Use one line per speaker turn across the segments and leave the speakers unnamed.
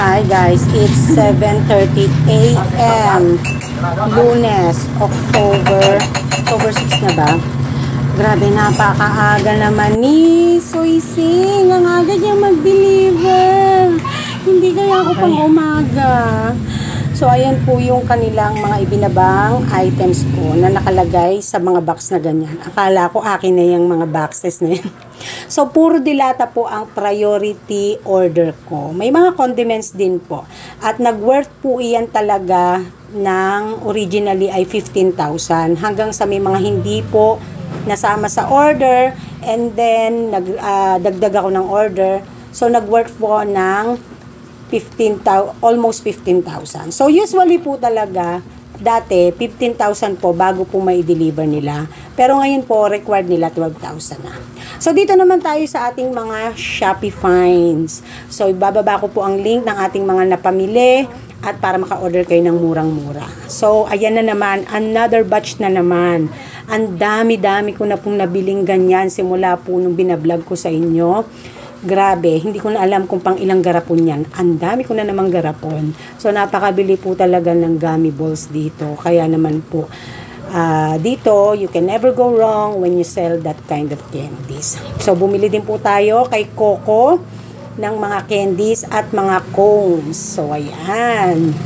Hi guys, it's 7:30 AM, Lunes, October 6 na ba? Grabe, napakaaga naman ni Soising. Ang aga niya mag-deliver. Hindi kaya ako pang umaga. So, ayan po yung kanilang mga ibinabang items po na nakalagay sa mga box na ganyan. Akala ko akin na yung mga boxes na yan. So, puro dilata po ang priority order ko. May mga condiments din po. At nag-worth po iyan talaga ng originally ay 15,000 hanggang sa may mga hindi po nasama sa order, and then dagdag ako ng order. So, nag-worth po ng almost 15,000. So, usually po talaga, dati, 15,000 po bago po may deliver nila. Pero ngayon po, required nila 12,000 na. So, dito naman tayo sa ating mga Shopee finds. So, ibababa ko po ang link ng ating mga napamili at para maka-order kayo ng murang-mura. So, ayan na naman, another batch na naman. Ang dami-dami ko na pong nabiling ganyan simula po nung binablog ko sa inyo. Grabe, hindi ko na alam kung pang ilang garapon yan. Ang dami ko na namang garapon. So, napakabili po talaga ng gummy balls dito. Kaya naman po, dito, you can never go wrong when you sell that kind of candies. So, bumili din po tayo kay Coco ng mga candies at mga cones. So, ayan.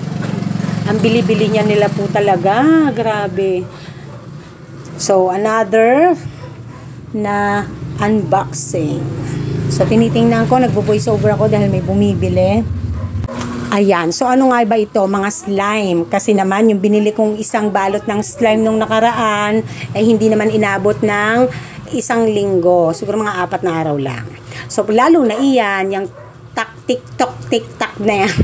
Ang bili-bili niya nila po talaga. Grabe. So, another na unboxing. So, tinitingnan ko, nagbo-voice over ako dahil may bumibili. Ayan. So, ano nga ba ito? Mga slime. Kasi naman, yung binili kong isang balot ng slime nung nakaraan, ay hindi naman inabot ng isang linggo. Siguro mga 4 na araw lang. So, lalo na iyan, yung tik-tok na yan,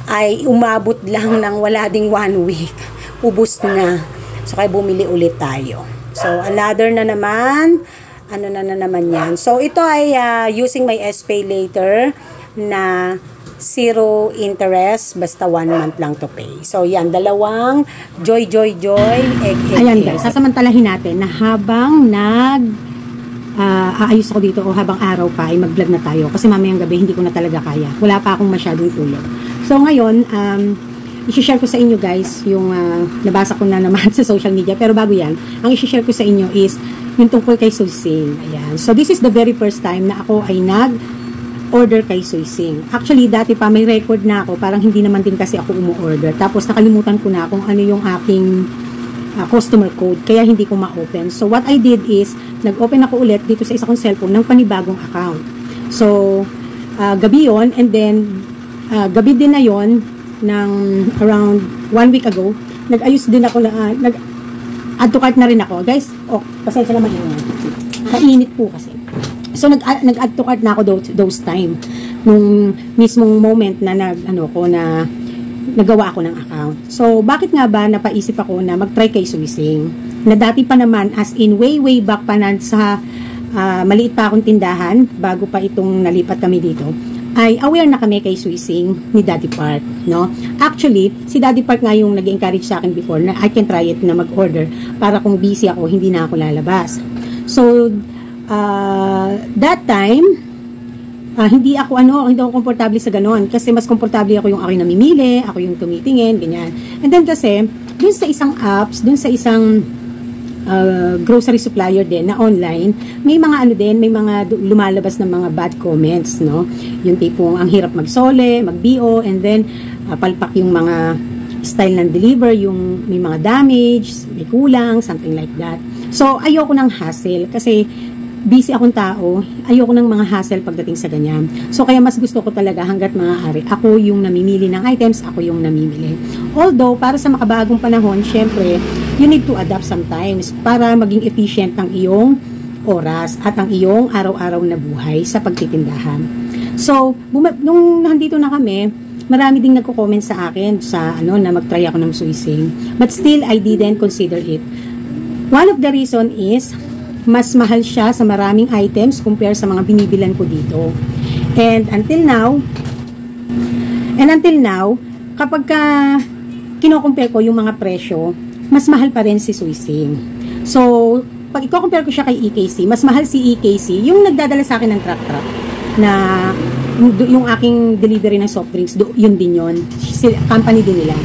ay umabot lang ng wala ding 1 week. Ubus na. So, kaya bumili ulit tayo. So, another na naman. Ano na naman yan. So, ito ay using my SPay later na 0 interest, basta 1 month lang to pay. So, yan, dalawang Joy, egg. Ayan guys, sasamantalahin natin na habang aayos ako dito o habang araw pa ay mag-vlog na tayo kasi mamayang gabi hindi ko na talaga kaya. Wala pa akong masyadong tulog. So, ngayon, i-share ko sa inyo guys yung nabasa ko na naman sa social media. Pero bago yan, ang i-share ko sa inyo is yung tungkol kay Soising. Ayan. So, this is the very first time na ako ay nag-order kay Soising. Actually, dati pa may record na ako. Parang hindi naman din kasi ako umu-order. Tapos, nakalimutan ko na kung ano yung aking customer code. Kaya hindi ko ma-open. So, what I did is, nag-open ako ulit dito sa isa kong cellphone ng panibagong account. So, gabi yon, and then, gabi din na yon ng around 1 week ago, nag-ayos din ako na, add to cart na rin ako. Guys, pasensya naman yun. Mainit po kasi. So, nag-add to cart na ako those time. Nung mismong moment na nagawa ako ng account. So, bakit nga ba napaisip ako na mag-try kay Soising? Na dati pa naman, as in way back pa na sa maliit pa akong tindahan, bago pa itong nalipat kami dito, ay aware na kami kay Soising ni Daddy Park, no? Actually, si Daddy Park nga yung nag-encourage sa akin before na I can try it na mag-order para kung busy ako, hindi na ako lalabas. So, that time, hindi ako komportable sa ganon kasi mas komportable ako yung aking namimili, ako yung tumitingin, ganyan. And then kasi, dun sa isang apps, dun sa isang grocery supplier din na online, may mga may mga lumalabas ng mga bad comments, no? Yung tipong ang hirap magsole, mag-BO, and then palpak yung mga style ng deliver, yung may mga damage, may kulang, something like that. So, ayoko ng hassle kasi busy akong tao, ayoko ng mga hassle pagdating sa ganyan. So, kaya mas gusto ko talaga hanggat maaari, ako yung namimili ng items, ako yung namimili. Although, para sa makabagong panahon, syempre, you need to adapt sometimes para maging efficient ang iyong oras at ang iyong araw-araw na buhay sa pagtitindahan. So, nung nandito na kami, marami ding nagko-comment sa akin na mag-try ako ng Soising. But still, I didn't consider it. One of the reason is, mas mahal siya sa maraming items compare sa mga binibilan ko dito. And until now, kapag kino-compare ko yung mga presyo, mas mahal pa rin si Soising. So, pag i-compare ko siya kay EKC, mas mahal si EKC, yung nagdadala sa akin ng truck na yung aking delivery ng soft drinks, yun din yun. Company din nila.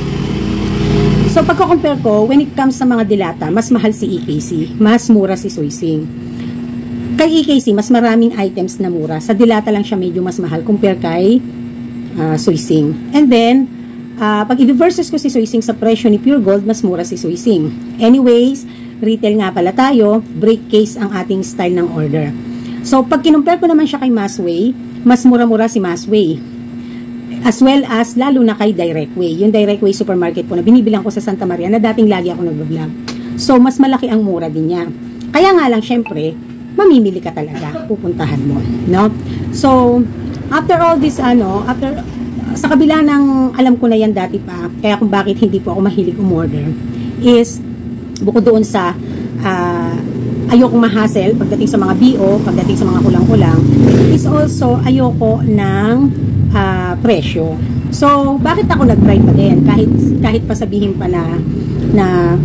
So, pagko-compare ko, when it comes sa mga dilata, mas mahal si EKC, mas mura si Soysing. Kay EKC, mas maraming items na mura. Sa dilata lang siya medyo mas mahal compare kay Soysing. And then, pag i-versus ko si Soysing sa presyo ni Pure Gold, mas mura si Soysing. Anyways, retail nga pala tayo, break case ang ating style ng order. So, pag kinumpare ko naman siya kay Masway, mas mura-mura si Masway. As well as, lalo na kay Direct Way. Yung Direct Way supermarket po na binibilang ko sa Santa Maria na dating lagi ako nag-vlog. So, mas malaki ang mura din niya. Kaya nga lang, syempre, mamimili ka talaga. Pupuntahan mo. No? So, after all this, sa kabila ng alam ko na yan dati pa, kaya kung bakit hindi po ako mahilig umorder, is, bukod doon sa ayokong ma-hassle pagdating sa mga BO, pagdating sa mga kulang-kulang, is also ayoko ng presyo. So, bakit ako nag-try pa din? Kahit pa sabihin pa na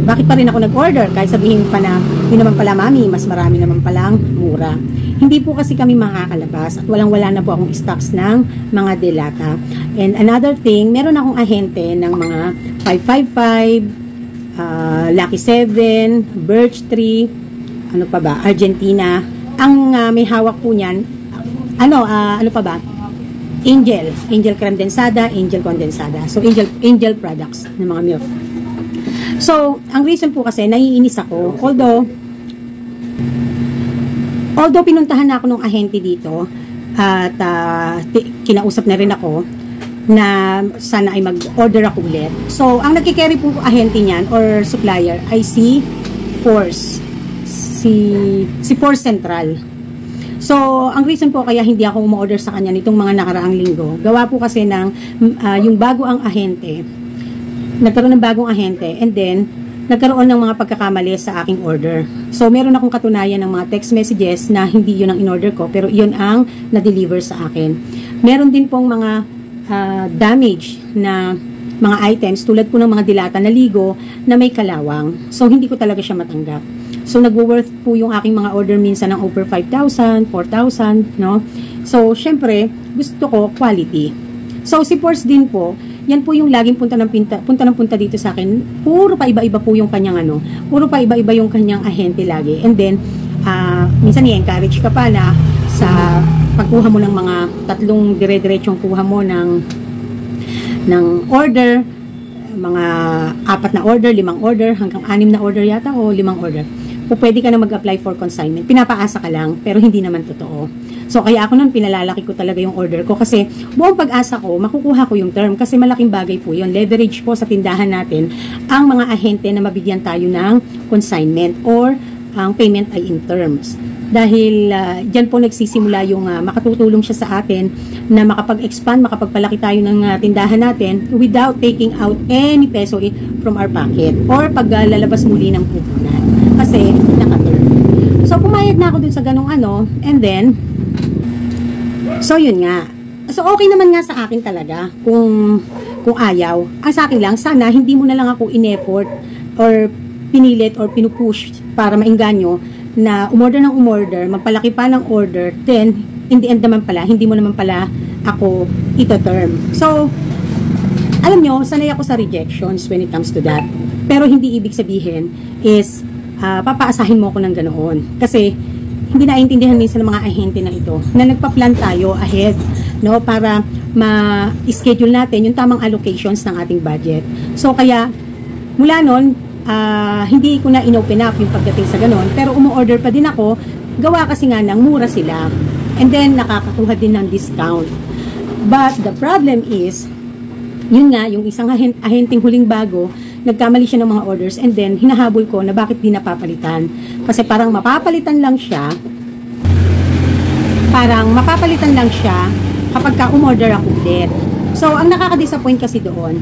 bakit pa rin ako nag-order? Kahit sabihin pa na, yun naman pala mami, mas marami naman palang mura. Hindi po kasi kami makakalabas at walang-wala na po akong stocks ng mga delata. And another thing, meron akong ahente ng mga 555, Lucky 7, Birch Tree, ano pa ba, Argentina. Ang may hawak po niyan, ano pa ba? Angel Condensada, Angel Condensada. So, Angel products ng mga milk. So, ang reason po kasi, naiinis ako. Although pinuntahan na ako ng ahente dito, at kinausap na rin ako, na sana ay mag-order ako ulit. So, ang nagkikerry po ahente niyan, or supplier, ay si Force. Si Force Central. So, ang reason po kaya hindi ako umorder sa kanya nitong mga nakaraang linggo, gawa po kasi ng yung bago ang ahente, nagkaroon ng bagong ahente, and then, nagkaroon ng mga pagkakamali sa aking order. So, meron akong katunayan ng mga text messages na hindi yun ang in-order ko, pero yun ang na-deliver sa akin. Meron din pong mga damage na mga items, tulad po ng mga dilata na ligo na may kalawang. So, hindi ko talaga siya matanggap. So, nag-worth po yung aking mga order minsan ng over 5,000, 4,000, no? So, syempre, gusto ko quality. So, si Force din po, yan po yung laging punta ng punta dito sa akin. Puro pa iba-iba po yung kanyang puro pa iba-iba yung kanyang ahente lagi. And then, minsan i-encourage ka pa na sa pagkuha mo ng mga 3 dire-diretsong kuha mo ng order, mga 4 na order, 5 order, hanggang 6 na order yata o 5 order. Pwede ka na mag-apply for consignment. Pinapaasa ka lang, pero hindi naman totoo. So, kaya ako nun, pinalalaki ko talaga yung order ko kasi buong pag-asa ko, makukuha ko yung term kasi malaking bagay po yun. Leverage po sa tindahan natin ang mga ahente na mabigyan tayo ng consignment or ang payment ay in terms. Dahil dyan po nagsisimula yung makatutulong siya sa atin na makapag-expand, makapagpalaki tayo ng tindahan natin without taking out any peso from our pocket or paglalabas muli ng pupunan. Kasi naka-term. So, pumayag na ako dun sa ganong and then, so yun nga. So, okay naman nga sa akin talaga kung ayaw. Ang sa akin lang, sana hindi mo na lang ako in-effort or pinilit or pinupush para mainganyo na umorder, magpalaki pa ng order, then, in the end naman pala, hindi mo naman pala ako ito-term. So, alam nyo, sanay ako sa rejections when it comes to that. Pero hindi ibig sabihin is, papaasahin mo ako ng ganoon. Kasi, hindi naintindihan minsan ng mga ahente na ito, na nagpa-plan tayo ahead, no, para ma-schedule natin yung tamang allocations ng ating budget. So, kaya, mula nun, hindi ko na in-open up yung pagdating sa ganon, pero umu-order pa din ako, gawa kasi nga ng mura sila, and then nakakakuha din ng discount. But the problem is, yun nga, yung isang ahenteng huling bago, nagkamali siya ng mga orders, and then hinahabol ko na bakit di napapalitan. Kasi parang mapapalitan lang siya kapag ka umorder ako ulit. So, ang nakaka-disappoint kasi doon,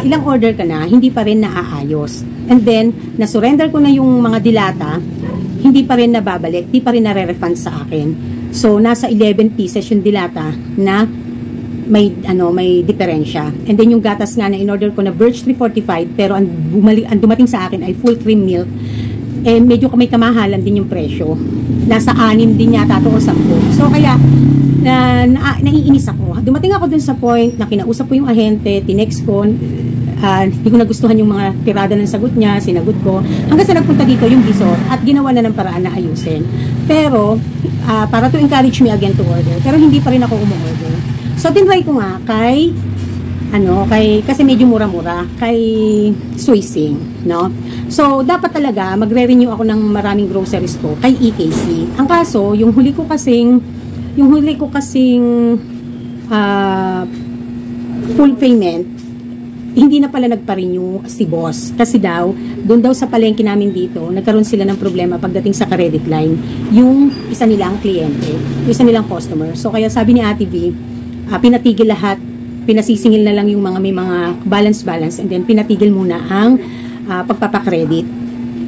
ilang order ka na, hindi pa rin naaayos. And then, na-surrender ko na yung mga dilata, hindi pa rin nababalik, hindi pa rin nare-refund sa akin. So, nasa 11 pieces yung dilata na may diferensya. And then, yung gatas nga na in-order ko na Birch 345, pero ang dumating sa akin ay full cream milk, medyo may kamahalan din yung presyo. Nasa 6 din yata ito o 10. So, kaya, naiinis ako. Dumating ako dun sa point na kinausap ko yung ahente, tinext ko, hindi ko nagustuhan yung mga tirada ng sagot niya, sinagot ko. Hanggang sa nagpunta dito yung bisor at ginawa na ng paraan na ayusin. Pero, para to encourage me again to order. Pero hindi pa rin ako umu-order. So, tinry ko nga kasi medyo mura-mura, kay Suising, no? So, dapat talaga, magre-renew ako ng maraming groceries ko kay EKC. Ang kaso, yung huli ko kasing full payment, hindi na pala nagpa-renew si boss. Kasi daw, doon daw sa palengke namin dito, nagkaroon sila ng problema pagdating sa credit line, yung isa nilang kliyente, yung isa nilang customer. So, kaya sabi ni Ate V, pinatigil lahat, pinasisingil na lang yung mga may mga balance, and then pinatigil muna ang pagpapakredit.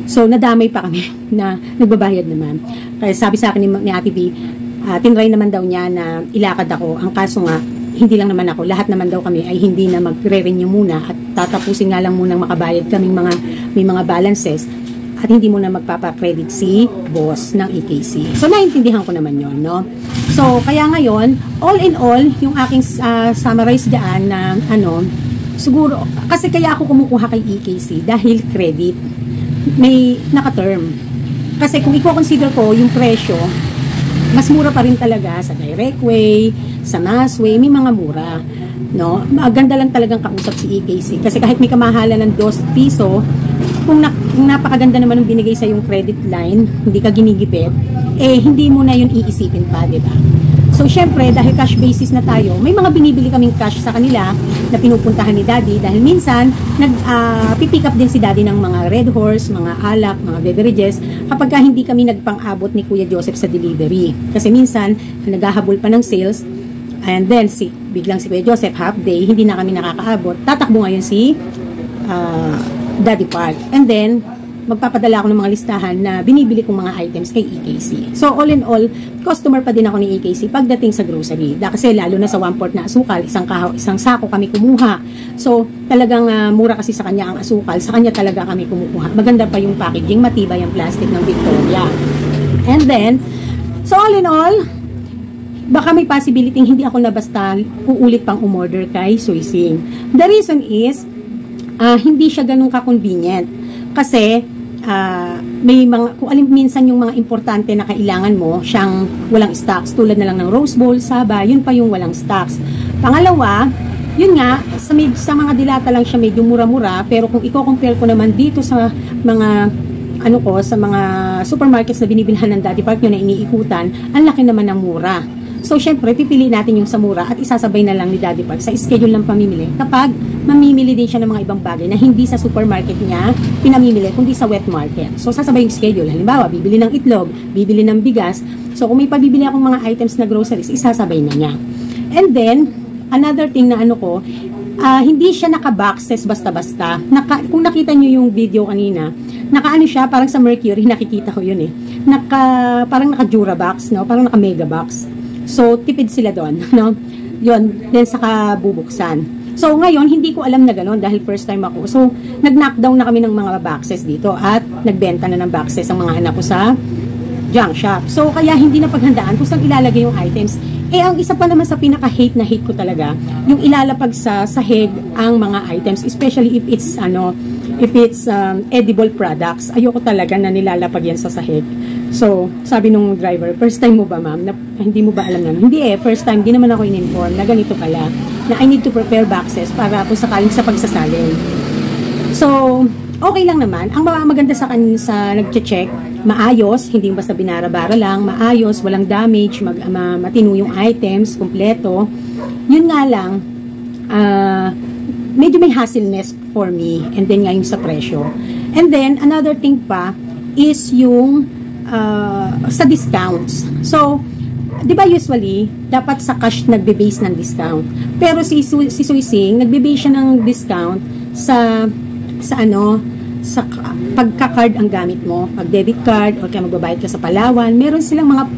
So, nadamay pa kami na nagbabayad naman. Kaya sabi sa akin ni Ate V, tinry naman daw niya na ilakad ako. Ang kaso nga, hindi lang naman ako, lahat naman daw kami ay hindi na magre-renew muna at tatapusin nga lang munang makabayad kaming may mga balances at hindi muna magpapakredit si boss ng EKC. So, naintindihan ko naman yon, no? So, kaya ngayon, all in all, yung aking summarize dyan na siguro, kasi kaya ako kumukuha kay EKC dahil credit, may naka-term. Kasi kung i-consider ko yung presyo, mas mura pa rin talaga sa Direct Way, sa Mass Way, may mga mura, no? Maganda lang talagang kausap si EKC. Kasi kahit may kamahalan ng 2 piso, kung napakaganda naman ng binigay sa yung credit line, hindi ka ginigipit, hindi mo na yun iisipin pa, di ba? So, syempre, dahil cash basis na tayo, may mga binibili kaming cash sa kanila na pinupuntahan ni Daddy dahil minsan, pipick up din si Daddy ng mga Red Horse, mga alak, mga beverages, kapag hindi kami nagpang-abot ni Kuya Joseph sa delivery. Kasi minsan, naghahabol pa ng sales, and then, biglang si Kuya Joseph, half day, hindi na kami nakakaabot. Tatakbo ngayon si Daddy Park. And then, magpapadala ako ng mga listahan na binibili kong mga items kay EKC. So, all in all, customer pa din ako ni EKC pagdating sa grocery. Kasi lalo na sa 1/4 na asukal, isang sako kami kumuha. So, talagang mura kasi sa kanya ang asukal. Sa kanya talaga kami kumukuha. Maganda pa yung packaging, matibay ang plastic ng Victoria. And then, so all in all, baka may possibility hindi ako na basta uulit pang umorder kay Suising. The reason is, hindi siya ganun ka-convenient. Kasi, may mga, kung alin minsan yung mga importante na kailangan mo, siyang walang stocks, tulad na lang ng Rose Bowl, Saba, yun pa yung walang stocks. Pangalawa, yun nga, sa mga dilata lang siya medyo mura-mura, pero kung i-compare ko naman dito sa mga, sa mga supermarkets na binibilhan ng Daddy Park nyo na iniikutan, ang laki naman ng mura. So, syempre, pipili natin yung sa mura at isasabay na lang ni Daddy Park sa schedule ng pamimili kapag mamimili din siya ng mga ibang bagay na hindi sa supermarket niya pinamimili, kundi sa wet market. So, sasabay yung schedule. Halimbawa, bibili ng itlog, bibili ng bigas. So, kung may pabibili akong mga items na groceries, isasabay na niya. And then, another thing na hindi siya naka-boxes basta-basta. Kung nakita niyo yung video kanina, naka-ano siya, parang sa Mercury, nakikita ko yun parang naka-Durabox, no? Parang naka-Mega Box. So, tipid sila doon, no? Yun, then saka bubuksan. So, ngayon, hindi ko alam na gano'n dahil first time ako. So, nag-knockdown na kami ng mga boxes dito at nagbenta na ng boxes ang mga anak ko sa junk shop. So, kaya hindi na paghandaan kung saan ilalagay yung items. Ang isa pa naman sa pinaka-hate na hate ko talaga, yung ilalapag sa sahig ang mga items, especially if it's, edible products. Ayoko talaga na nilalapag yan sa sahig. So, sabi nung driver, first time mo ba ma'am? Hindi mo ba alam na? Hindi first time, di naman ako in-inform na ganito pala, na I need to prepare boxes para kung sakaling sa pagsasalin. So, okay lang naman. Ang maganda sa nag-check, maayos, hindi basta binara-bara lang, maayos, walang damage, matino yung items, kompleto. Yun nga lang, medyo may hassleness for me, and then nga yung sa presyo. And then, another thing pa, is yung sa discounts. So, di ba usually, dapat sa cash nagbe-base ng discount. Pero si Suising, nagbe-base siya ng discount sa pagka-card ang gamit mo, pag debit card, o kaya magbabayad ka sa Palawan, meron silang mga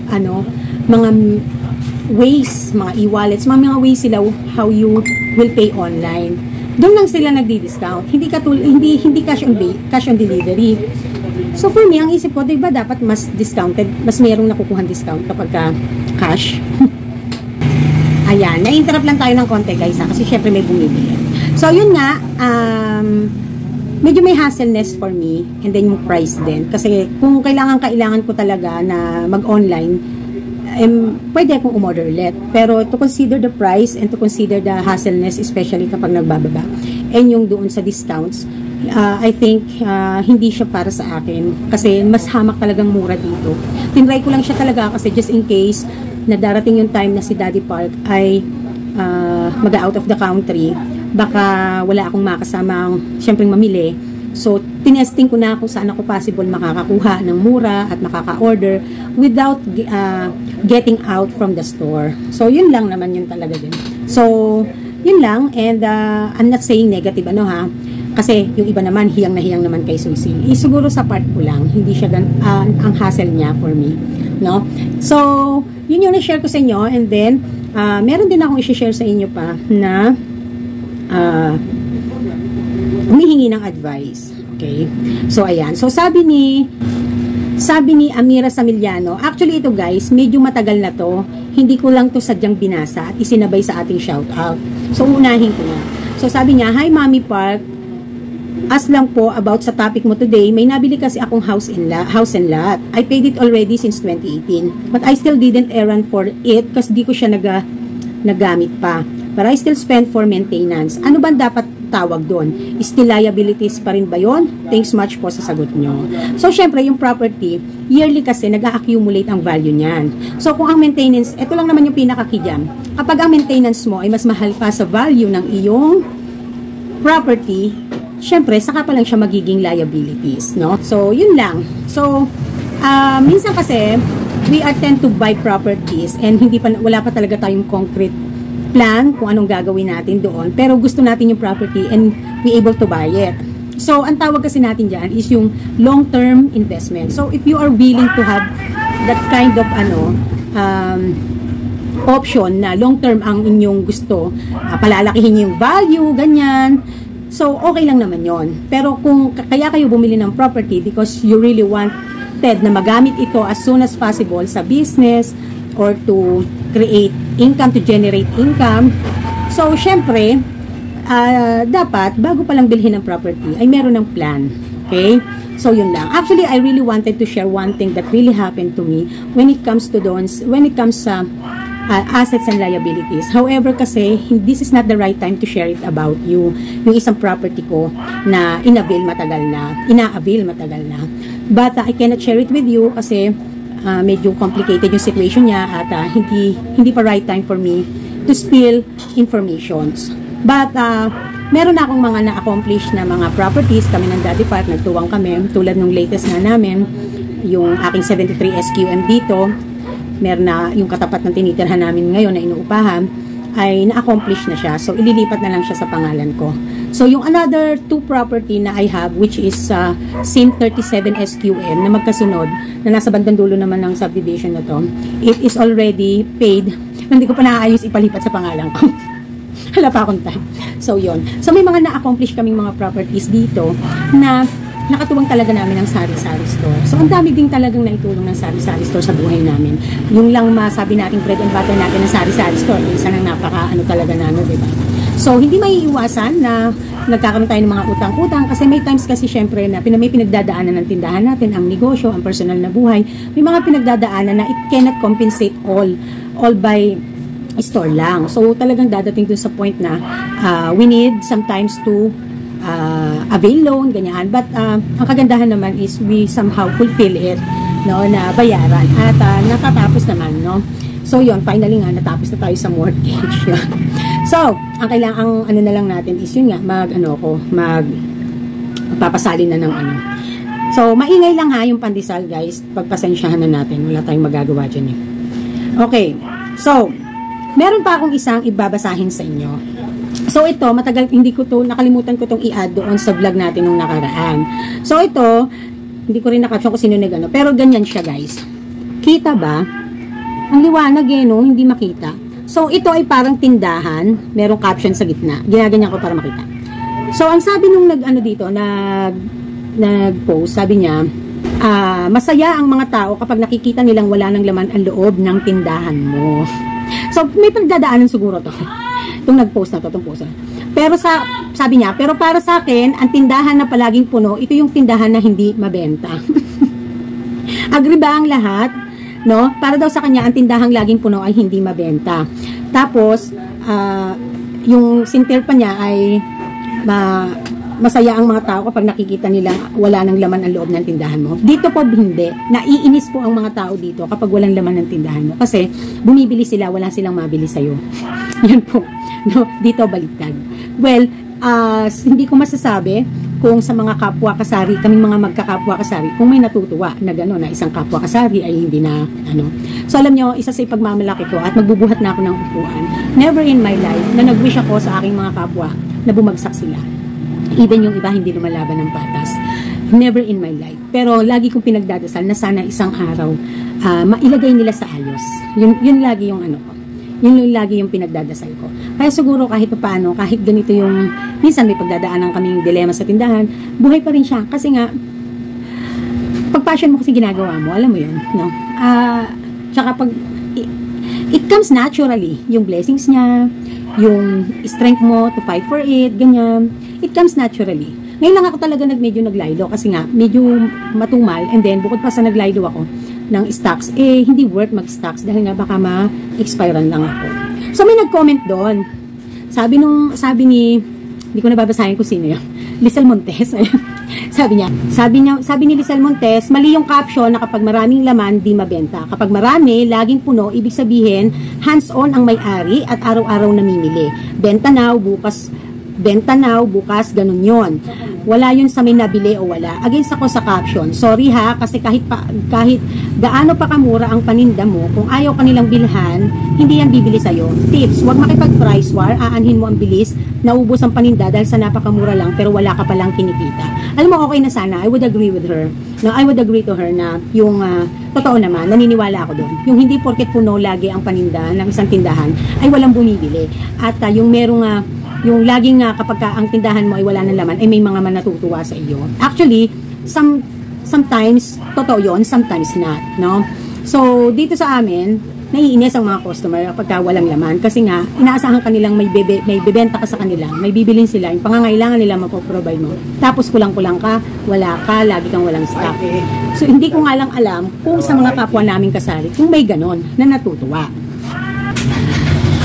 ways, mga e-wallets, mga ways sila how you will pay online. Doon lang sila nagdi-discount. Hindi cash on delivery. So for me, ang isip ko, diba dapat mas discounted, mas mayroong nakukuhan discount kapag cash. Ayan, na-interrupt lang tayo ng konti guys ha, kasi syempre may bumibili. So yun nga, medyo may hassleness for me, and then yung price din. Kasi kung kailangan ko talaga na mag-online, pwede akong umorder ulit. Pero to consider the price and to consider the hassleness, especially kapag nagbababa, and yung doon sa discounts, I think hindi siya para sa akin. Kasi mas hamak talagang mura dito. Tinry ko lang siya talaga kasi just in case na darating yung time na si Daddy Park ay mag-out of the country, baka wala akong makasamang syempre mamili. So, tinesting ko na kung saan ako possible makakakuha ng mura at makaka-order without getting out from the store. So, yun lang naman yun talaga din. So, yun lang. And I'm not saying negative ano ha. Kasi yung iba naman, hiyang na hiyang naman kay Susil. Siguro sa part ko lang, hindi siya ang hassle niya for me. No? So, yun yung na-share ko sa inyo. And then, meron din akong i-share sa inyo pa na humihingi ng advice. Okay? So, ayan. So, sabi ni Amira Samiliano, actually ito guys, medyo matagal na to. Hindi ko lang to sadyang binasa at isinabay sa ating shoutout. So, unahin ko na. So, sabi niya, Hi Mommy Park, as lang po about sa topic mo today, may nabili kasi akong house and lot. I paid it already since 2018. But I still didn't errand for it kasi di ko siya nagamit pa. But I still spend for maintenance. Ano ba dapat tawag doon? Still liabilities pa rin ba yun? Thanks much po sa sagot nyo. So, syempre, yung property, yearly kasi nag-accumulate ang value niyan. So, kung ang maintenance, ito lang naman yung pinaka-key. Kapag ang maintenance mo ay mas mahal pa sa value ng iyong property, syempre, saka pa lang siya magiging liabilities, no? So, yun lang. So, minsan kasi, we tend to buy properties and wala pa talaga tayong concrete plan kung anong gagawin natin doon. Pero gusto natin yung property and be able to buy it. So, ang tawag kasi natin dyan is yung long-term investment. So, if you are willing to have that kind of, option na long-term ang inyong gusto, palalakihin yung value, ganyan, so, okay lang naman yon. Pero kung kaya kayo bumili ng property because you really wanted na magamit ito as soon as possible sa business or to create income, to generate income, so, syempre, dapat, bago palang bilhin ng property, ay meron ng plan. Okay? So, yun lang. Actually, I really wanted to share one thing that really happened to me when it comes sa assets and liabilities. However, kasi, this is not the right time to share it about yung isang property ko na ina-avail matagal na. But, I cannot share it with you kasi medyo complicated yung situation niya at hindi pa right time for me to spill informations. But, meron na akong mga na-accomplish na mga properties. Kami ng Daddy Park, nagtuwang kami. Tulad ng latest nga namin, yung aking 73 SQM dito, meron na yung katapat ng tinitirhan namin ngayon na inuupahan, ay na-accomplish na siya. So, ililipat na lang siya sa pangalan ko. So, yung another 2 property na I have, which is same 37 SQM na magkasunod, na nasa bandang dulo naman ng subdivision na to, it is already paid. Hindi ko pa naaayos ipalipat sa pangalan ko. Hala pa akong time. So, yun. So, may mga na-accomplish kaming mga properties dito na nakatuwang talaga namin ng sari-sari store. So, ang dami din talagang naitulong ng sari-sari store sa buhay namin. Yung lang masabi natin bread and butter natin ng sari-sari store, isa ng talaga na, diba? So, hindi maiiwasan na nagkakaroon tayo ng mga utang-utang kasi may times kasi syempre na may pinagdadaanan ng tindahan natin, ang negosyo, ang personal na buhay. May mga pinagdadaanan na it cannot compensate all by store lang. So, talagang dadating dun sa point na we need sometimes to avail loan, ganyan. But, ang kagandahan naman is we somehow fulfill it, no, na bayaran. At nakatapos naman, no. So, yun, finally nga, natapos na tayo sa mortgage. So, ang kailangan, ano na lang natin is yun nga, magpapasali na ng ano. So, maingay lang ha, yung pandesal, guys. Pagpasensyahan na natin. Wala tayong magagawa dyan eh. Okay. So, meron pa akong isang ibabasahin sa inyo. So, ito, matagal, nakalimutan ko itong i-add doon sa vlog natin nung nakaraan. So, ito, hindi ko rin nakapsyon kung sino nagano, pero ganyan siya, guys. Kita ba? Ang liwanag eh, no? Hindi makita. So, ito ay parang tindahan. Merong caption sa gitna. Ginaganyan ko para makita. So, ang sabi nung nag-post, sabi niya, masaya ang mga tao kapag nakikita nilang wala ng laman ang loob ng tindahan mo. So, may pinagdadaanan siguro to. Itong nag-post na to, itong post na. Pero sabi niya, pero para sa akin, ang tindahan na palaging puno, ito yung tindahan na hindi mabenta. Agree ba ang lahat? No? Para daw sa kanya, ang tindahang laging puno ay hindi mabenta. Tapos, yung sinter pa niya ay masaya ang mga tao kapag nakikita nilang wala nang laman ang loob ng tindahan mo. Dito po hindi. Naiinis po ang mga tao dito kapag walang laman ng tindahan mo. Kasi bumibili sila, wala silang mabili sa'yo. Yan po. No? Dito baliktad. Well, hindi ko masasabi kung sa mga kapwa kasari, kaming mga magkakapwa kasari, kung may natutuwa na gano'n, na isang kapwa kasari ay hindi na, ano. So, alam nyo, isa sa ipagmamalaki ko at magbubuhat na ako ng upuan, never in my life na nag-wish ako sa aking mga kapwa na bumagsak sila. Even yung iba hindi lumalaban ng patas. Never in my life. Pero lagi kong pinagdadasal na sana isang araw mailagay nila sa ayos. Yun lagi yung ano ko. Yun lagi yung pinagdadasal ko. Kaya siguro kahit paano, kahit ganito yung minsan may pagdadaanan kaming dilema sa tindahan, buhay pa rin siya. Kasi nga, pag passion mo kasi ginagawa mo, alam mo yun, no? Tsaka pag it comes naturally, yung blessings niya, yung strength mo to fight for it, ganyan. It comes naturally. Ngayon lang ako talaga medyo naglaylo kasi nga medyo matumal, and then bukod pa sa naglaylo ako ng stocks, hindi worth mag-stocks dahil nga baka ma-expirean lang ako. So may nag-comment doon. Sabi ni, hindi ko nababasahin kung sino yun, Lisel Montes. sabi ni Lisel Montes, mali yung caption na kapag maraming laman, di mabenta. Kapag marami, laging puno, ibig sabihin, hands-on ang may-ari at araw-araw namimili. Benta now, bukas, ganun yon. Wala yun sa may nabili o wala. Against ako sa caption. Sorry ha, kasi kahit gaano pa kamura ang paninda mo, kung ayaw kanilang bilhan, hindi yan bibili sa'yo. Tips, huwag makipag-price war, aanhin mo ang bilis, naubos ang paninda dahil sa napakamura lang, pero wala ka palang kinikita. Alam mo, okay na sana, I would agree with her. No, I would agree to her na yung, totoo naman, naniniwala ako doon. Yung hindi porket puno lagi ang paninda ng isang tindahan, ay walang bumibili. At yung merong, yung laging kapag ang tindahan mo ay wala ng laman, ay may mga manatutuwa sa iyo. Actually, sometimes, totoo yun, sometimes not, no? So, dito sa amin, naiinis ang mga customer kapag walang laman. Kasi nga, inaasahan kanilang may bibenta ka sa kanila, may bibilin sila, yung pangangailangan nila mapoprovide mo. Tapos kulang-kulang ka, wala ka, lagi kang walang stock. So, hindi ko nga lang alam kung sa mga kapwa namin kasali, kung may ganon na natutuwa.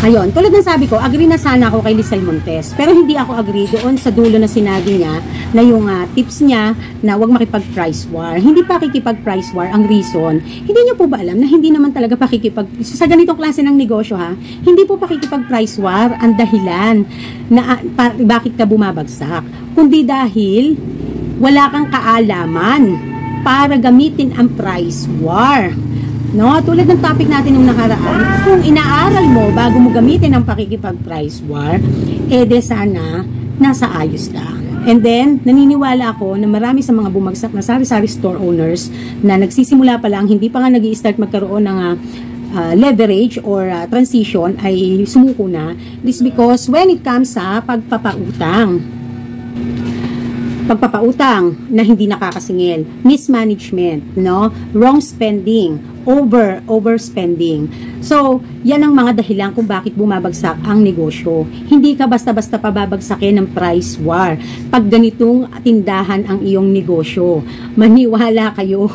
Ayun, tulad ng sabi ko, agree na sana ako kay Lisel Montes. Pero hindi ako agree doon sa dulo na sinabi niya na yung tips niya na huwag makipag-price war. Hindi pakikipag-price war ang reason. Hindi niyo po ba alam na hindi naman talaga sa ganitong klase ng negosyo ha, hindi po pakikipag-price war ang dahilan na bakit ka bumabagsak. Kundi dahil wala kang kaalaman para gamitin ang price war. No, tulad ng topic natin nung nakaraan, kung inaaral mo bago mo gamitin ang pakikipag-price war, de sana nasa ayos ka. And then, naniniwala ako na marami sa mga bumagsak na sari-sari store owners na nagsisimula pa lang, hindi pa nga nag-i-start magkaroon ng leverage or transition ay sumuko na. This because when it comes sa pagpapautang na hindi nakakasingil, mismanagement, no, wrong spending, overspending. So, yan ang mga dahilan kung bakit bumabagsak ang negosyo. Hindi ka basta-basta pababagsakin ng price war pag ganitong tindahan ang iyong negosyo. Maniwala kayo.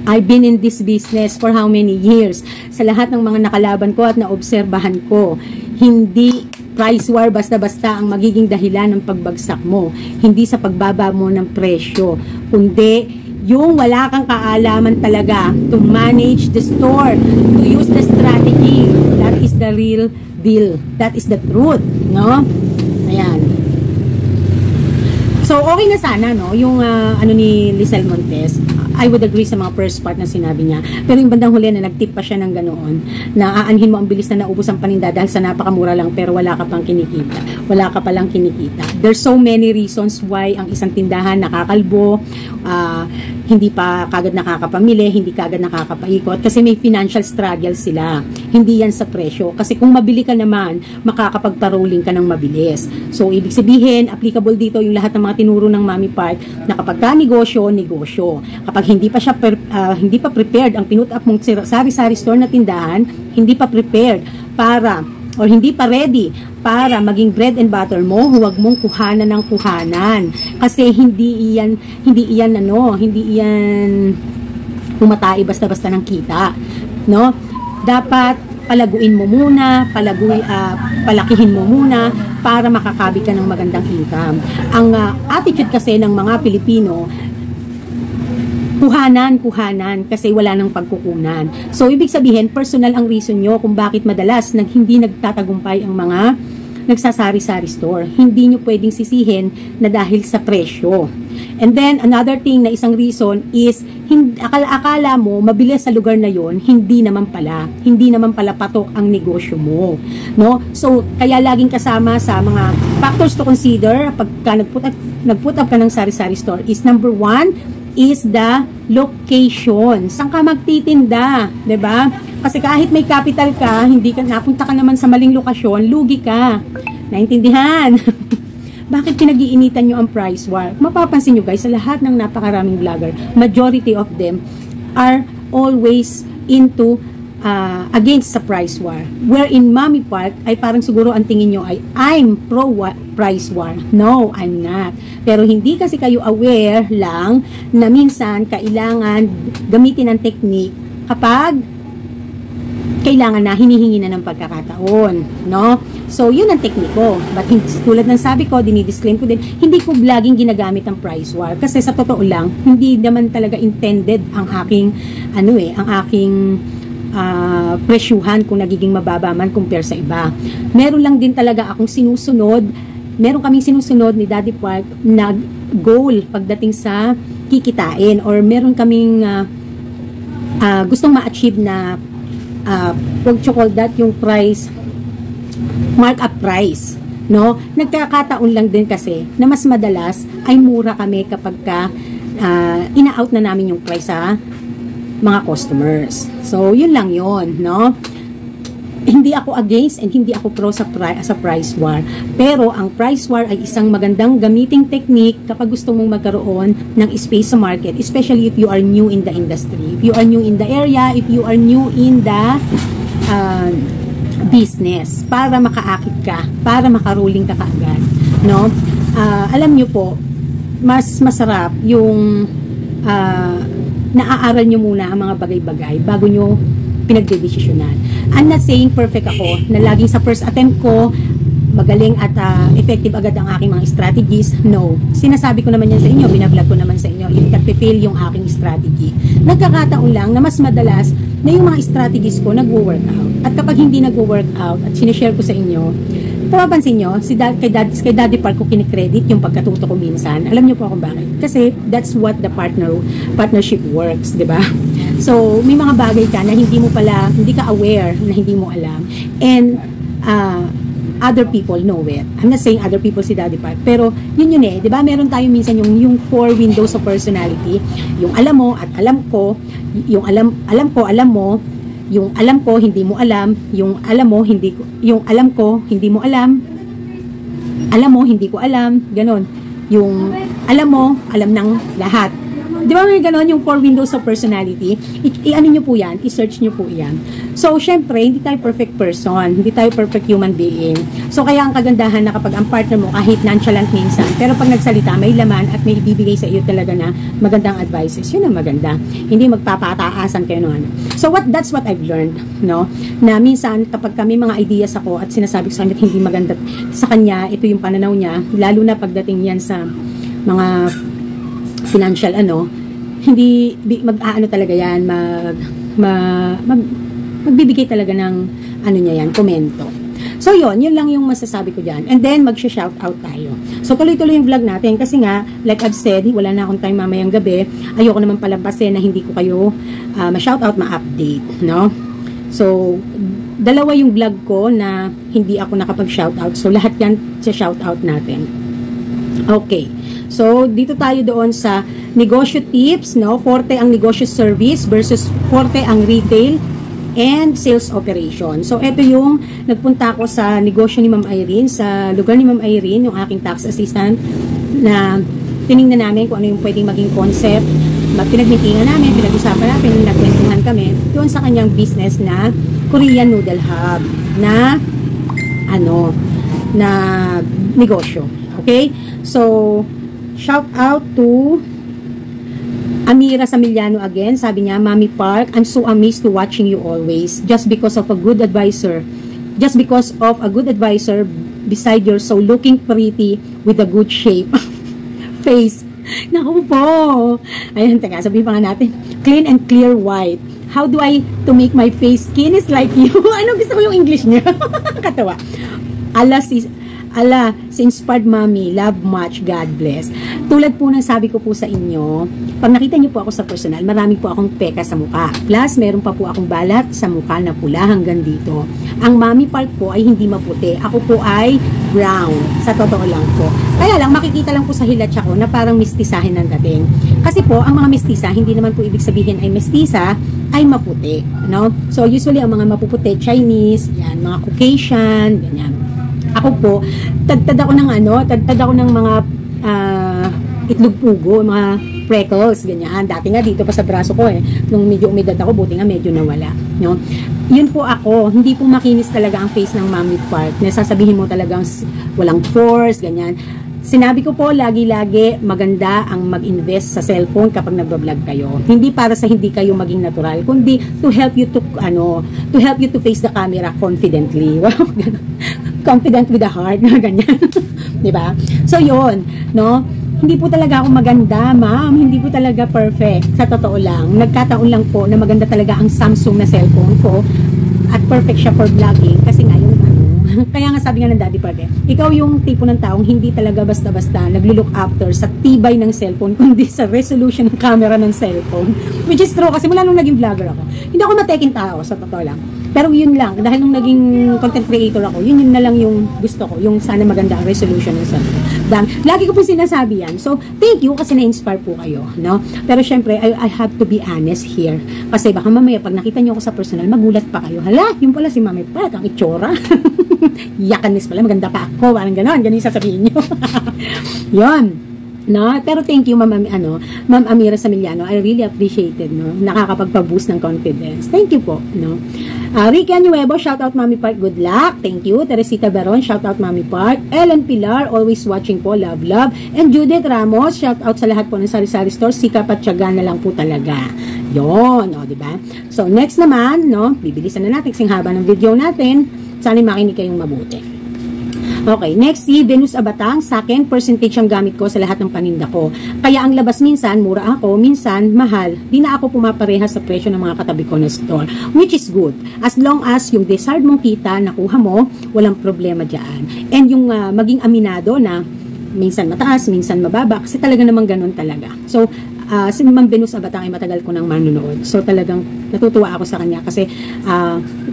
I've been in this business for how many years? Sa lahat ng mga nakalaban ko at naobserbahan ko, hindi price war basta-basta ang magiging dahilan ng pagbagsak mo. Hindi sa pagbaba mo ng presyo, kundi yung wala kang kaalaman talaga to manage the store, to use the strategy. That is the real deal. That is the truth, no? Ayan. So, okay na sana, no? Yung ano ni Lisel Montes, I would agree sa mga first part na sinabi niya. Pero yung bandang huli na nagtip pa siya ng ganoon, na aanhin mo ang bilis na naubos ang paninda dahil sa napakamura lang pero wala ka pang kinikita. Wala ka palang kinikita. There's so many reasons why ang isang tindahan nakakalbo, hindi pa kagad nakakapamili, hindi kagad nakakapaikot kasi may financial struggle sila. Hindi yan sa presyo. Kasi kung mabili ka naman, makakapagparoling ka ng mabilis. So, ibig sabihin, applicable dito yung lahat ng mga tinuro ng Mami Park na kapag ka negosyo. Kapag hindi pa prepared ang pinut-up mong sari-sari store na tindahan, hindi pa prepared para or hindi pa ready para maging bread and butter mo, huwag mong kuhanan ng kuhanan. Kasi hindi iyan pumatay basta-basta ng kita, no? Dapat palaguin mo muna, palakihin mo muna para makakabi ka ng magandang income. Ang attitude kasi ng mga Pilipino, kuhanan kasi wala nang pagkukunan. So, ibig sabihin, personal ang reason nyo kung bakit madalas hindi nagtatagumpay ang mga nagsasari-sari store. Hindi nyo pwedeng sisihin na dahil sa presyo. And then, another thing na isang reason is, akala mo, mabilis sa lugar na yon, hindi naman pala patok ang negosyo mo. No? So, kaya laging kasama sa mga factors to consider pagka nag-put up ka ng sari-sari store is number 1, is the location. Saan ka magtitinda, 'di ba? Kasi kahit may capital ka, hindi ka napunta ka naman sa maling lokasyon, lugi ka. Naintindihan? Bakit pinag-iinitan nyo ang price war? Mapapansin nyo guys, sa lahat ng napakaraming vlogger, majority of them are always into against sa price war. Where in Mommy Park ay parang siguro ang tingin nyo ay I'm pro price war. No, I'm not. Pero hindi kasi kayo aware lang na minsan kailangan gamitin ang technique kapag kailangan na hinihingi na ng pagkakataon, no? So, yun ang tekniko. But tulad ng sabi ko, dinidisclaim ko din, hindi ko laging ginagamit ang price war. Kasi sa totoo lang, hindi naman talaga intended ang aking, presyuhan kung nagiging mababa man compare sa iba. Meron lang din talaga akong meron kaming sinusunod ni Daddy Park na goal pagdating sa kikitain or meron kaming gustong ma-achieve na what you call that, yung price, markup price, no? Nagkakataon lang din kasi na mas madalas ay mura kami kapag ina-out na namin yung price sa mga customers. So, yun lang yun, no? Hindi ako against and hindi ako pro sa price war. Pero, ang price war ay isang magandang gamiting technique kapag gusto mong magkaroon ng space sa market, especially if you are new in the industry. If you are new in the area, if you are new in the business, para makaakit ka, para makaruling ka kaagad, no? Alam nyo po, mas masarap yung naaaral nyo muna ang mga bagay-bagay bago nyo pinagdedesisyonan. I'm not saying perfect ako, na laging sa first attempt ko, magaling at effective agad ang aking mga strategies. No. Sinasabi ko naman yan sa inyo, binablog ko naman sa inyo, yung nagpe-fail yung aking strategy. Nagkakataon lang na mas madalas na yung mga strategies ko nagwo-work out. At kapag hindi nagwo-work out at sinishare ko sa inyo, papapansin nyo, kay Daddy Park ko kinikredit yung pagkatuto ko minsan. Alam nyo po kung bakit. Kasi that's what the partnership works, di ba? So, may mga bagay ka na hindi ka aware na hindi mo alam. And, other people know it. I'm not saying other people si Daddy Park, pero yun eh, 'di ba? Meron tayo minsan yung four windows of personality, yung alam mo at alam ko, yung alam ko, alam mo, yung alam ko, hindi mo alam, yung alam mo, yung alam ko, hindi mo alam mo, hindi ko alam, ganon. Yung alam mo, alam ng lahat. Di ba may ganon yung four windows of personality? I-ano nyo po yan, i-search nyo po yan. So, syempre, hindi tayo perfect person, hindi tayo perfect human being. So, kaya ang kagandahan na kapag ang partner mo, kahit nonchalant minsan, pero pag nagsalita, may laman at may ibibigay sa iyo talaga na magandang advices, yun ang maganda. Hindi magpapataasan kayo ng ano. So, that's what I've learned, no? Na minsan, kapag kami mga ideas ako at sinasabi ko sa kanya hindi maganda sa kanya, ito yung pananaw niya, lalo na pagdating yan sa mga financial hindi mag-aano talaga yan, magbibigay talaga ng niya yan, komento. So yun lang yung masasabi ko dyan. And then mag-shout out tayo. So tuloy-tuloy yung vlog natin kasi nga, like I've said, wala na akong time mamayang gabi. Ayoko naman palampasin na hindi ko kayo ma-shout out, ma-update, no? So, dalawa yung vlog ko na hindi ako nakapag-shout out. So lahat yan sa shout out natin. Okay. So, dito tayo doon sa negosyo tips, no? Forte ang negosyo service versus forte ang retail and sales operation. So, ito yung nagpunta ako sa negosyo ni Ma'am Irene, sa lugar ni Ma'am Irene, yung aking tax assistant, na tinignan namin kung ano yung pwedeng maging concept. Pinagmitingan namin, pinag-usapan namin, nagkwentuhan kami doon sa kanyang business na Korean Noodle Hub, na na negosyo. Okay? So, shout out to Amira Samiliano again. Sabi niya, Mami Park, I'm so amazed to watching you always. Just because of a good advisor. Beside you're so looking pretty with a good shape. Face. Naku po. Ayan, teka, sabihin pa nga natin. Clean and clear white. How do I to make my face skin is like you? Ano gusto ko yung English niya? Katawa. Si inspired mommy, love much, God bless. Tulad po ng sabi ko po sa inyo, pag nakita niyo po ako sa personal, marami po akong peka sa mukha. Plus, meron pa po akong balat sa mukha na pula hanggang dito. Ang mommy part po ay hindi maputi. Ako po ay brown. Sa totoo lang po. Kaya lang, makikita lang po sa hilatsa ko na parang mistisahin ng dating. Kasi po, ang mga mistisa, hindi naman po ibig sabihin ay mestisa, ay maputi. No? So, usually, ang mga mapuputi, Chinese, yan, mga Caucasian, ganyan. Ako po, tadtad ako ng mga itlog pugo, mga freckles, ganyan. Dati nga dito pa sa braso ko nung medyo umidad ako, buti nga medyo nawala. No? Yun po ako, hindi po makinis talaga ang face ng Mami Park. Nasasabihin mo talagang walang force, ganyan. Sinabi ko po, lagi-lagi maganda ang mag-invest sa cellphone kapag nagbablog kayo. Hindi para sa hindi kayo maging natural, kundi to help you to face the camera confidently. Wow, confident with the heart, ganyan. 'Di ba? So 'yun, no? Hindi po talaga ako maganda, ma'am. Hindi po talaga perfect. Sa totoo lang, nagkataon lang po na maganda talaga ang Samsung na cellphone ko at perfect siya for vlogging kasi nga yung kaya nga sabi nga ng Daddy Park, ikaw yung tipo ng taong hindi talaga basta-basta naglo-look after sa tibay ng cellphone, kundi sa resolution ng camera ng cellphone. Which is true, kasi mula nung naging vlogger ako, hindi ako mateking tao, sa totoo lang. Pero yun lang, dahil nung naging content creator ako, yun na lang yung gusto ko, yung sana maganda ang resolution ng cellphone. Lagi ko po sinasabi yan. So, thank you kasi na-inspire po kayo, no? Pero syempre, I have to be honest here. Kasi baka mamaya, pag nakita nyo ako sa personal, magulat pa kayo. Hala, yun pala si Mami Park, ang itsura. Yakanis pala, maganda pa ako, parang gano'n, ganun sasabihin nyo. Yun. No? Pero thank you, Ma'am Amira Samiliano. I really appreciate it, no? Nakakapagpa-boost ng confidence. Thank you po, no? Ricky Anuevo, shout out Mami Park, good luck. Thank you. Teresita Baron, shout out Mami Park. Ellen Pilar, always watching po, love, love. And Judith Ramos, shout out sa lahat po ng sari-sari store. Sikap at tiyaga na lang po talaga. Yon, o, diba? So, next naman, no? Bibilisan na natin, kasing haba ng video natin. Sana makinig kayong mabuti. Okay, next si Venus Abatang. Sa akin, percentage ang gamit ko sa lahat ng paninda ko. Kaya ang labas minsan, mura ako, minsan, mahal. Di na ako pumapareha sa presyo ng mga katabi ko na store. Which is good. As long as yung desired mong kita, nakuha mo, walang problema dyan. And yung maging aminado na minsan mataas, minsan mababa, kasi talaga namang ganun talaga. So, si Ma'am Venus Abatang ay matagal ko nang manunood. So talagang natutuwa ako sa kanya kasi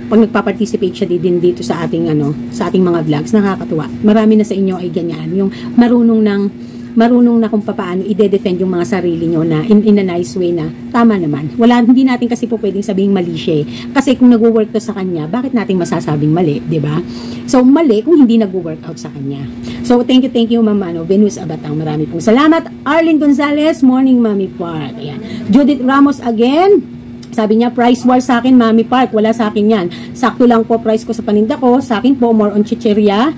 pag nagpa-participate siya din dito sa ating sa ating mga vlogs, nakakatuwa. Marami na sa inyo ay ganyan, yung marunong na kung paano i-defend yung mga sarili nyo na in a nice way na tama naman. Hindi natin kasi po pwedeng sabihing mali siya. Kasi kung nag-work to sa kanya, bakit natin masasabing mali, 'di ba? So mali kung hindi nag-work out sa kanya. So thank you Ma'am Venus Abatang. Marami pong salamat. Arlene Gonzalez, morning Mami Park. Ayan. Judith Ramos again. Sabi niya, price war sa akin, Mami Park. Wala sa akin yan. Sakto lang po price ko sa paninda ko. Sa akin po, more on chicheria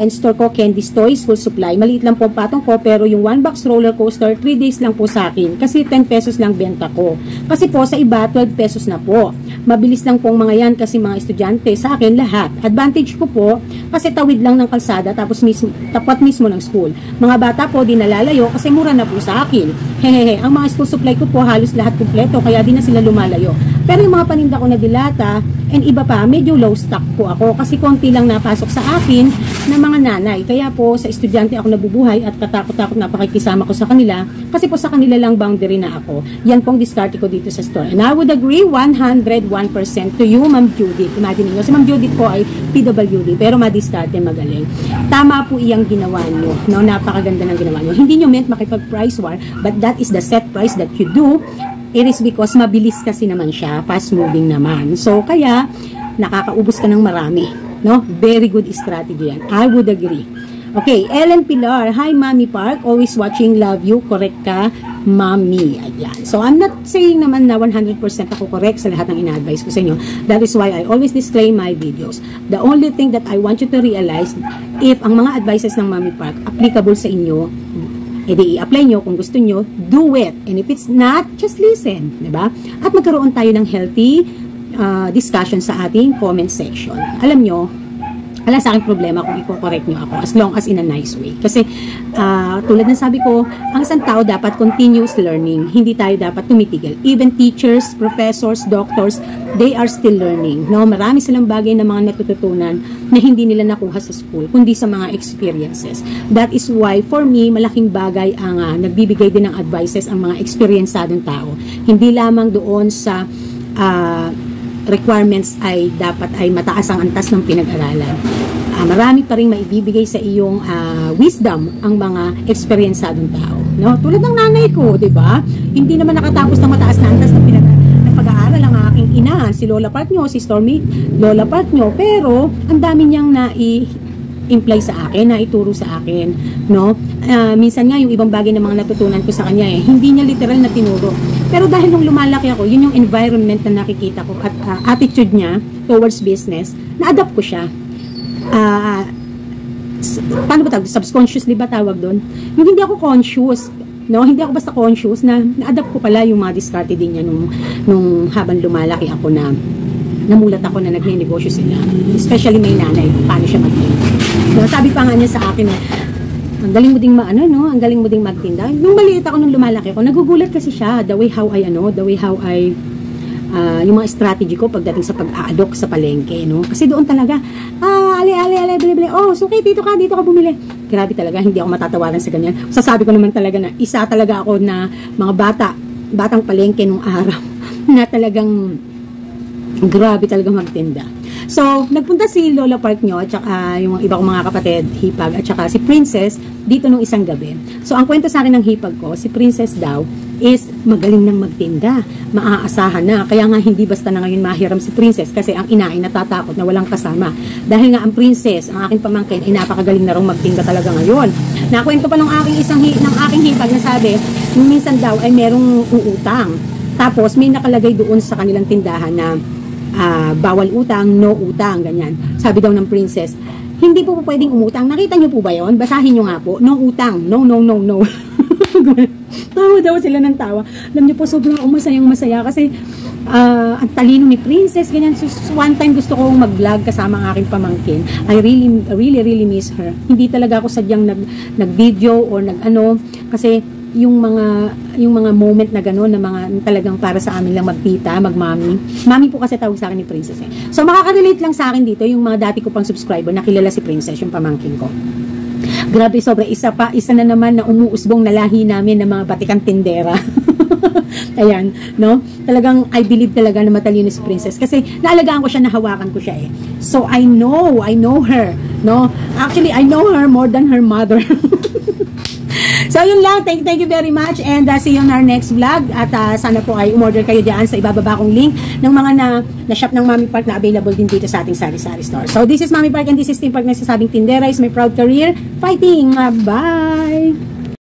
and store ko, candies, toys, full supply. Maliit lang po ang patong ko, pero yung 1 box roller coaster, 3 days lang po sa akin. Kasi 10 pesos lang benta ko. Kasi po, sa iba, 12 pesos na po. Mabilis lang pong mga yan kasi mga estudyante. Sa akin, lahat. Advantage ko po, kasi tawid lang ng kalsada, tapos tapat mismo ng school. Mga bata po, di nalalayo kasi mura na po sa akin. Hehehe, ang mga school supply ko po, halos lahat kumpleto, kaya di na sila lumalayo. Pero yung mga paninda ko na dilata, and iba pa, medyo low stock po ako kasi konti lang napasok sa akin na mga nanay. Kaya po sa estudyante ako nabubuhay at katakot-takot na pakikisama ko sa kanila kasi po sa kanila lang boundary na ako. Yan pong discard ko dito sa store. And I would agree 101% to you, Ma'am Judith. Imagine niyo, si Ma'am Judith po ay PWD pero ma-discard magaling. Tama po iyang ginawa niyo. No? Napakaganda ng ginawa niyo. Hindi niyo meant makipag-price war, but that is the set price that you do. It is because mabilis kasi naman siya, fast moving naman. So, kaya, nakakaubos ka ng marami. No? Very good strategy yan. I would agree. Okay, Ellen Pilar. Hi, Mami Park. Always watching. Love you. Correct ka. mommy. Ayan. So, I'm not saying naman na 100% ako correct sa lahat ng ina-advise ko sa inyo. That is why I always disclaim my videos. The only thing that I want you to realize, if ang mga advices ng Mommy Park applicable sa inyo, edi i-apply nyo kung gusto nyo, do it. And if it's not, just listen. Diba? At magkaroon tayo ng healthy discussion sa ating comment section. Alam nyo, wala sa akin problema kung i-correct nyo ako as long as in a nice way. Kasi tulad ng sabi ko, ang isang tao dapat continuous learning. Hindi tayo dapat tumitigil. Even teachers, professors, doctors, they are still learning. No? Marami silang bagay na mga natututunan na hindi nila nakuha sa school, kundi sa mga experiences. That is why, for me, malaking bagay ang nagbibigay din ng advices ang mga experiensadong tao. Hindi lamang doon sa requirements ay dapat ay mataas ang antas ng pinag-aralan. Marami pa rin maibibigay sa iyong wisdom ang mga experiensadong tao. No? Tulad ng nanay ko, di ba? Hindi naman nakatapos ng mataas na antas ng pag-aaral ang aking ina, si Lola Partnyo, si Stormy Lola Partnyo, pero ang dami niyang imply sa akin, na ituro sa akin, no? Minsan nga yung ibang bagay na mga natutunan ko sa kanya hindi niya literal na tinuro. Pero dahil nung lumalaki ako, yun yung environment na nakikita ko at attitude niya towards business, na-adapt ko siya. Paano ba tawag? Subconsciously ba tawag doon? Yung hindi ako conscious, no? Hindi ako basta conscious na-adapt ko pala yung mga diskarte din niya nung habang lumalaki ako namulat ako na nagne-negosyo sila. Especially may nanay, paano siya magtinda. No, sabi pa nga niya sa akin ang galing mo ding ang galing mo ding magtinda. Nung maliit ako, nung lumalaki ako, nagugulat kasi siya, the way how I yung mga strategy ko pagdating sa pag-aalok sa palengke, no? Kasi doon talaga, ale, bili, oh, suki, dito ka bumili. Grabe talaga, hindi ako matatawaran sa ganyan. Sasabi ko naman talaga na isa talaga ako na mga batang palengke nung araw, na talagang grabe talaga magtinda. So, nagpunta si Lola Partnyo at saka yung iba kong mga kapatid, Hipag, at saka si Princess dito nung isang gabi. So, ang kwento sa akin ng Hipag ko, si Princess daw is magaling nang magtinda. Maaasahan na. Kaya nga hindi basta na ngayon mahiram si Princess kasi ang ina ay natatakot na walang kasama. Dahil nga ang Princess, ang aking pamangkin, ay napakagaling na rin magtinda talaga ngayon. Nakwento pa ng aking Hipag na sabi, nung minsan daw ay merong uutang. Tapos may nakalagay doon sa kanilang tindahan na bawal utang, no utang, ganyan. Sabi daw ng Princess, hindi po pwedeng umutang. Nakita niyo po ba yon? Basahin niyo nga po. No utang. No. Tawa daw sila ng tawa. Alam niyo po, sobrang masayang-masaya kasi ang talino ni Princess, ganyan. So, one time gusto kong mag-vlog kasama ang aking pamangkin. I really miss her. Hindi talaga ako sadyang nag-video or kasi yung mga moment na gano'n na mga talagang para sa amin lang magtita, magmami. Mami po kasi tawag sa akin ni Princess So makaka-relate lang sa akin dito yung mga dati ko pang subscriber na kilala si Princess, yung pamangkin ko. Grabe, sobra. Isa na naman na umuusbong na lahi namin ng mga batikang tindera. Ayan, no? Talagang I believe talaga na matalino si Princess kasi naalagaan ko siya, nahawakan ko siya So I know her, no? Actually, I know her more than her mother. So, yun lang. Thank you very much. And see you on our next vlog. At sana po ay umorder kayo dyan sa ibababa kong link ng mga na shop ng Mommy Park na available din dito sa ating sari-sari store. So, this is Mommy Park and this is Team Park na sasabing Tindera is my proud career. Fighting! Bye!